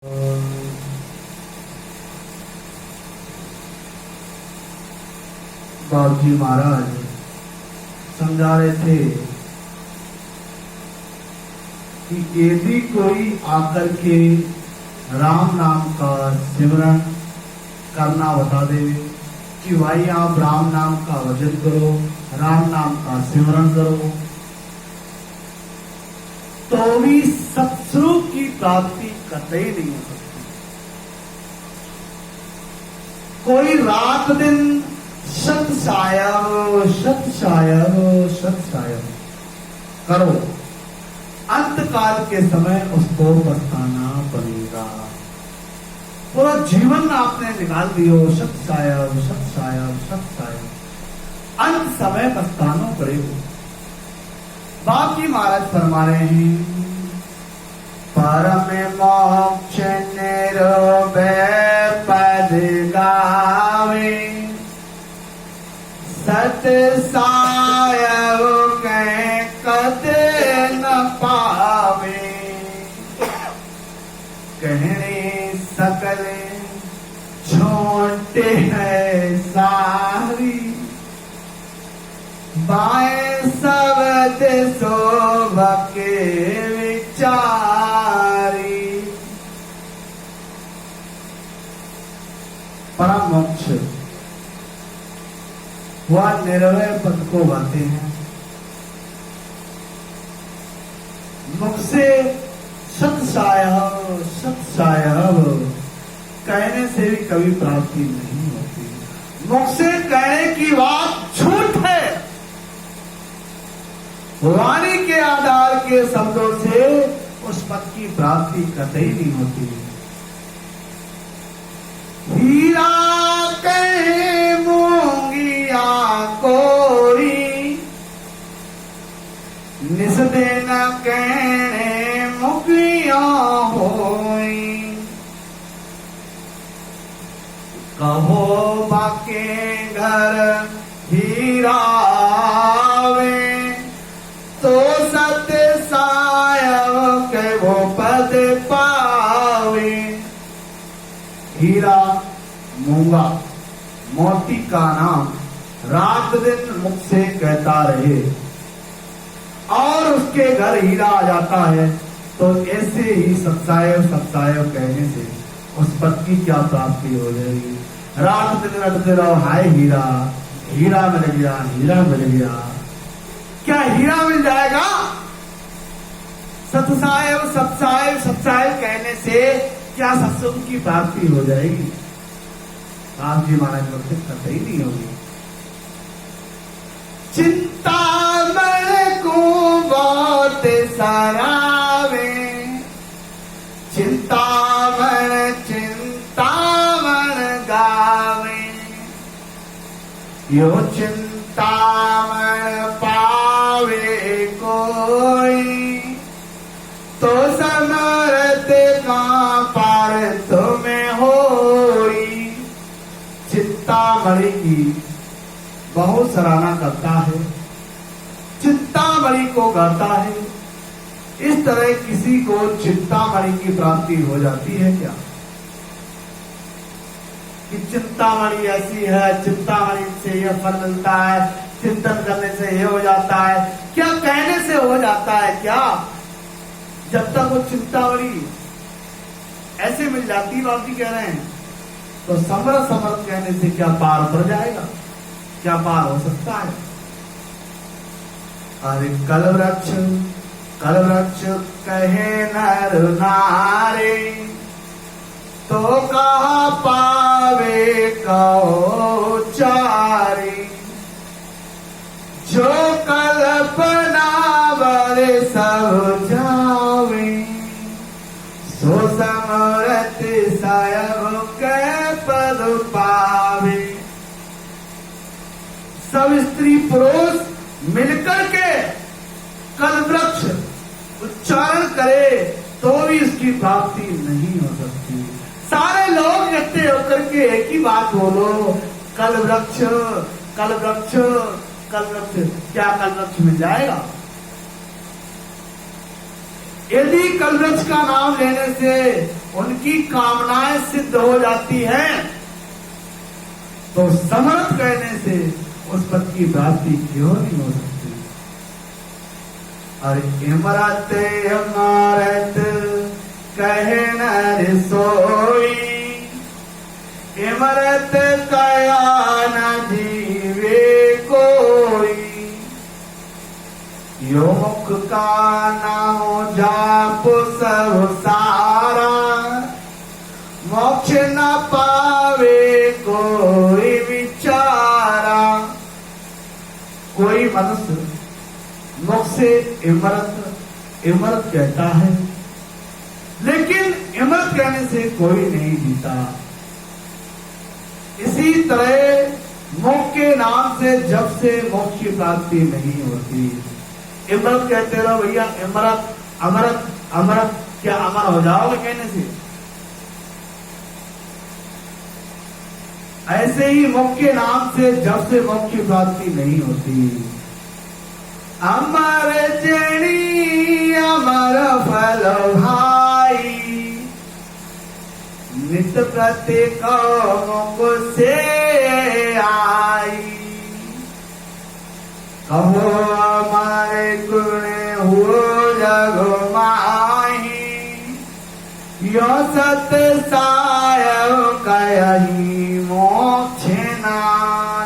बाबू जी महाराज समझा रहे थे कि यदि कोई आकर के राम नाम का सिमरन करना बता दे कि भाई आप राम नाम का भजन करो, राम नाम का सिमरन करो, तो भी सत्स्वरूप की प्राप्ति कतई नहीं हो सकती। कोई रात दिन सत सायब सत सायब सत सायब करो, अंत काल के समय उसको पछताना पड़ेगा। पूरा जीवन आपने निकाल दियो सत सायब सत सायब सत सायब, अंत समय पछताना पड़ेगा। बाकी महाराज फरमा रहे हैं परम मोक्ष निरोधे पद गावे, सत सायब के कद न पावे, कहने सकल छोटे है सारी, बाएं शब्द शोभ के विचारी। परम मोक्ष वह निर्भय पद को गाते हैं, मुख से सत सायब कहने से भी कभी प्राप्ति नहीं होती। मुख से कहने की बात झूठ है, वाणी के आधार के शब्दों से उस पद की प्राप्ति कतई नहीं होती। हीरा कहे मूंगिया कोई, निस दिन कहने मुखिया होई, कहो बाके घर हीरा तो सत्य सायब के वो पद पावे। हीरा मूंगा मोती का नाम रात दिन मुख से कहता रहे और उसके घर हीरा आ जाता है, तो ऐसे ही सत्सायब कहने से उस पद की क्या प्राप्ति हो जाएगी। रात दिन रटते रहो हाय हीरा, हीरा मिल गया, हीरा मिल गया, क्या हीरा मिल जाएगा? सत्सायब कहने से क्या सत्संग की प्राप्ति हो जाएगी? आप जी महाराज लोग कतई नहीं होगी। चिंता मन को बहुत सरावे, चिंतामण गावे, यो चिंतामण पावे कोई, तो समर्थ का पार तुम्हें होई। चिंतामणि की बहुत सराहना करता है, चिंतामणि को गाता है। इस तरह किसी को चिंतामणि की प्राप्ति हो जाती है क्या? कि चिंतामणि ऐसी है, चिंतामणि से यह फल मिलता है, चिंतन करने से यह हो जाता है, क्या कहने से हो जाता है क्या? जब तक वो चिंतामणि ऐसे मिल जाती, बाकी कह रहे हैं, तो समर्थ कहने से क्या पार पड़ जाएगा? क्या पार हो सकता है? अरे कलवृक्ष कहे नर नारे, तो कहा पावे कहो चारी, जो कल्पना बरे सब जावे, सो समर्थ सायब के पद पावे। सब स्त्री पुरुष मिलकर के कल्पवृक्ष उच्चारण करे तो भी इसकी प्राप्ति नहीं हो सकती। सारे लोग इकट्ठे होकर के एक ही बात बोलो, कल्पवृक्ष कल्पवृक्ष कल्पवृक्ष, क्या कल्पवृक्ष मिल जाएगा? यदि कल्पवृक्ष का नाम लेने से उनकी कामनाएं सिद्ध हो जाती हैं, तो समर्थ कहने से उस पद की प्राप्ति क्यों नहीं हो सकती। और इमरत इमारत कहे न सोई, इमरत कया न जीवे कोई, यो मुख का नाम जाप सब सारा, मोक्ष न पावे कोई विचारा। कोई मनुष्य मुख से इमरत इमरत कहता है, लेकिन इमरत कहने से कोई नहीं जीता। इसी तरह मुख के नाम से जब से मोक्ष की प्राप्ति नहीं होती। इमरत कहते रहो भैया, इमरत अमरत अमरत, क्या अमर हो जाओगे कहने से? ऐसे ही मुख के नाम से जब से मोक्ष की प्राप्ति नहीं होती। अमर जनी अमर फल भाई, नित प्रत्येक मुख से आई, कहो हमारे गुण हो जग माही, यो सत साय कही मोक्ष ना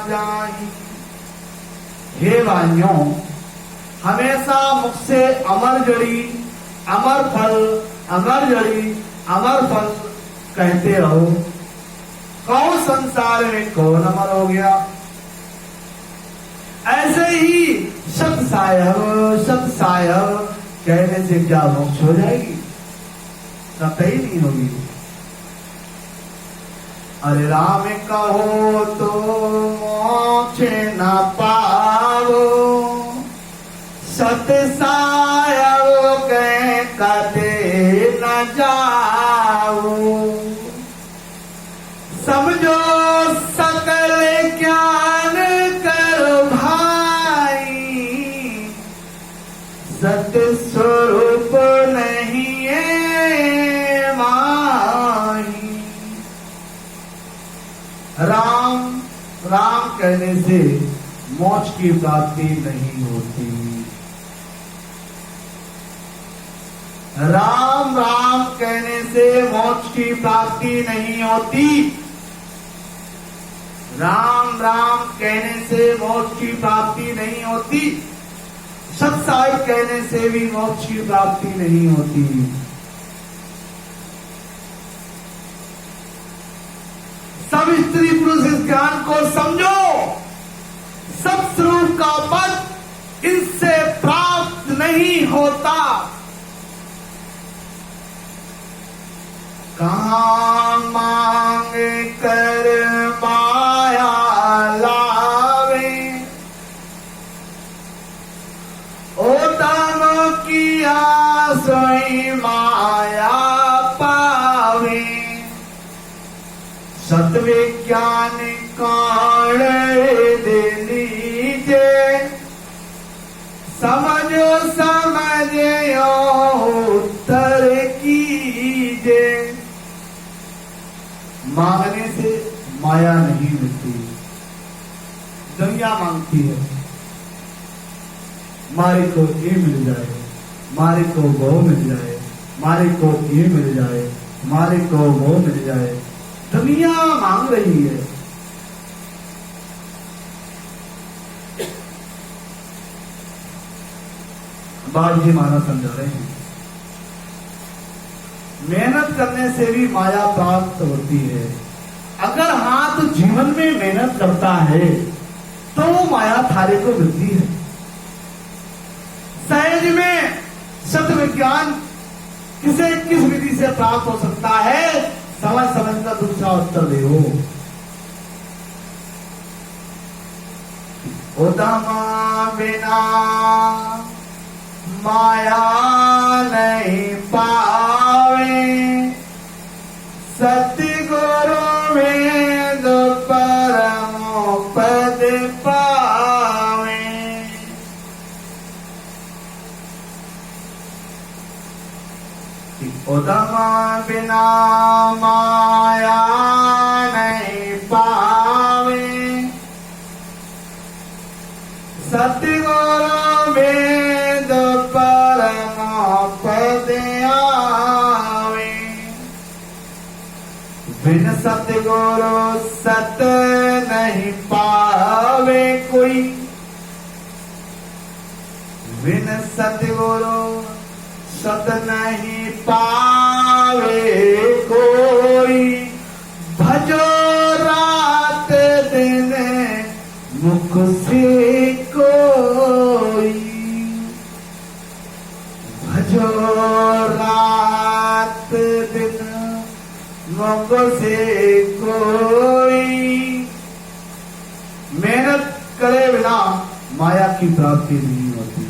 जाही। हे वाण्यों, हमेशा मुख से अमर जड़ी अमर फल, अमर जड़ी अमर फल कहते रहो। कौन संसार में कौन अमर हो गया? ऐसे ही शब्द सायब कहने से क्या मोक्ष हो जाएगी? कतई नहीं होगी। अरे राम कहो तो मोक्ष न पावो, सत सायब कह कदे न जाओ, समझो सकल ज्ञान करो भाई, सत्य स्वरूप नहीं है माही। राम राम कहने से मोक्ष की प्राप्ति नहीं होती। राम राम कहने से मोक्ष की प्राप्ति नहीं होती। राम राम कहने से मोक्ष की प्राप्ति नहीं होती। सत साहिब कहने से भी मोक्ष की प्राप्ति नहीं होती। सब स्त्री पुरुष इस ज्ञान को समझो, सब स्वरूप का पद इनसे प्राप्त नहीं होता। कहाँ मांगे कर माया लावे, ओ तम किया सोई माया पावे, सत्विज्ञान काण दे लीजे, समझो समझो उत्तर कीजे। मांगने से माया नहीं मिलती। दुनिया मांगती है, मारे को ये मिल जाए, मारे को वो मिल जाए, मारे को ये मिल जाए, मारे को वो मिल जाए। दुनिया मांग रही है। बाल जी माना समझा रहे हैं, मेहनत करने से भी माया प्राप्त होती है। अगर हाथ जीवन में मेहनत करता है तो वो माया थारे को मिलती है। सहज में सत्य विज्ञान किसे किस विधि से प्राप्त हो सकता है, समझ समझ का दूसरा उत्तर दे हो। उदमा बिना माया नहीं पावे, सतगुरु में दो परम पद पावे। उदमा बिना बिना माया नहीं पावे, सतगुरु वेद परम पद आवे। बिन सतगुरु सत नहीं पावे कोई, बिन सतगुरु सत नहीं पावे कोई। भजो रात दिन मुख से कोई, भजो रात दिन मुख से कोई। मेहनत करे बिना माया की प्राप्ति नहीं होती।